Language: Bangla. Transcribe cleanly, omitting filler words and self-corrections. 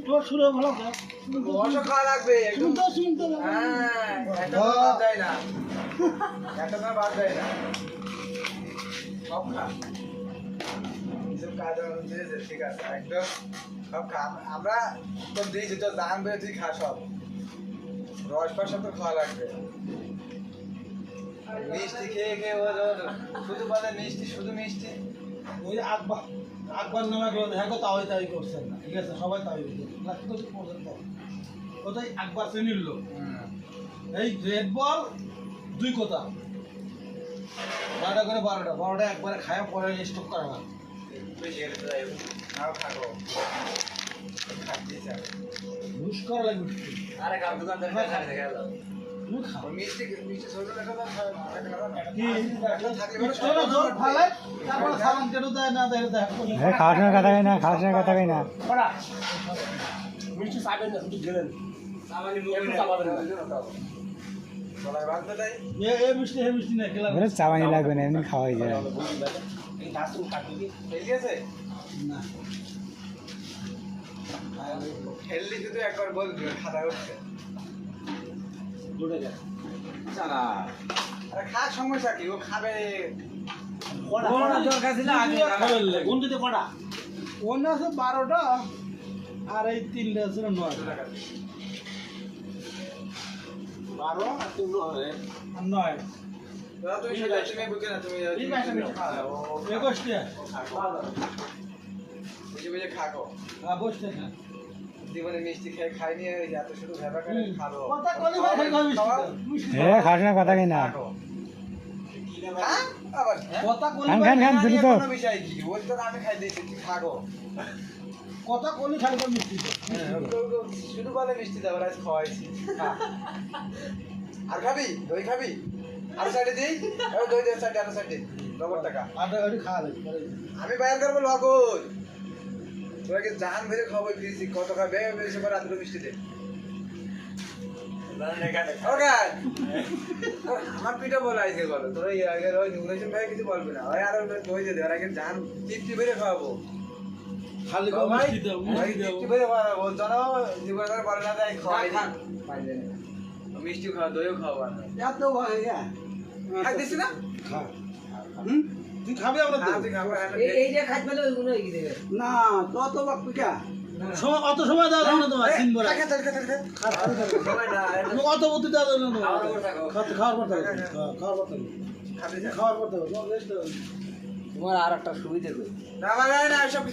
তোর সুরে ভালো বসো খাওয়া লাগবে একদম শুনতে হ্যাঁ একটা বাদ দেয় না একটা বাদ দেয় না সব খা এসব কাজ হচ্ছে ঠিক আছে একদম সব খা আমরা তো দিয়েছি তো জানবে তুই খা সব রস পাশা তো খাওয়া লাগবে মিষ্টি খেয়ে খেয়ে শুধু বলে মিষ্টি শুধু মিষ্টি ওই আকবর নামে হ্যাঁ তাই করছেন না ঠিক আছে সবাই তাই পর্যন্ত কোথায় আকবর শ্রেণীর লোক এই রেড বল 2 কথা 12টা করে 12টা একবারে খায়া পরে স্টক করা না ঘুষ করা লাগবে আরে কাম দোকানদার খাই দেখা গেল তুমি খাও মিষ্টি মিষ্টি ছোট লেখা খাওয়ার সময় কথা কই না খাওয়ার সময় কথা কই না মিষ্টি চাইবেন না শুধু গেলেন মিষ্টি না খেলাম চাবানি লাগবে না এমনি খাওয়াই যায় না হেলদি শুধু একবার বলবি খাতা উঠছে জুড়ে যায় আরে খাওয়ার সমস্যা কি ও খাবে দরকার ছিল আগে কোন দিতে কটা কোন আছে 12টা আর এই 3টা আছে 9 12 আর 3 হবে 9 তুমি সেটা তুমি বুঝে না তুমি 21টা বুঝে বুঝে খাও হ্যাঁ বসতে না জীবনে মিষ্টি খেয়ে খাইনি এত শুধু ভেবা করে খাবো কথা কলি ভাই মিষ্টি খাওয়ার সময় কথা কই না আবার কথা কলি খান দুটো তো কোনো বিষয় কি ওই তো আমি খাই দিয়েছি তুই খাগো কথা কলি খালি মিষ্টি শুধু বলে মিষ্টি দাও আজ খাওয়াইছি আর খাবি দই খাবি আর সাইডে দিই দই দে সাইডে আর সাইডে 90 টাকা আর ওই খা লাগে আমি বাইর করবো লগন তোরা কি জান ধরে খাবো ফিরছি কত খাবে বেশি করে এত মিষ্টি দে আমার পিঠা বলা আজকে বলো তোরা আগে ওই নুরেশন ভাই কিছু বলবে না ওই আর দই দে আর আগে জান তৃপ্তি বেড়ে খাওয়াবো খালি ভাই মিষ্টি দাও ভাই মিষ্টি দাও তৃপ্তি বেড়ে খাওয়াবো জানো জীবনে ধর বলে না তাই খাওয়াই মিষ্টি খাওয়া দইও খাওয়া এত ভাই খাই দিছি না খা তুই খাবে আমরা তুই খাবো এই যে খাইতে পেলে ওইগুলো এগিয়ে দেবে না তত বাক পিঠা সময় অত সময় দাও না তোমার তিন বড় সবাই না অত বুদ্ধি দাও না খাওয়ার পর থাকে খাওয়ার পর থাকে খাবি খাওয়ার পর থাকে তোমার আর একটা সুবিধা না না না সব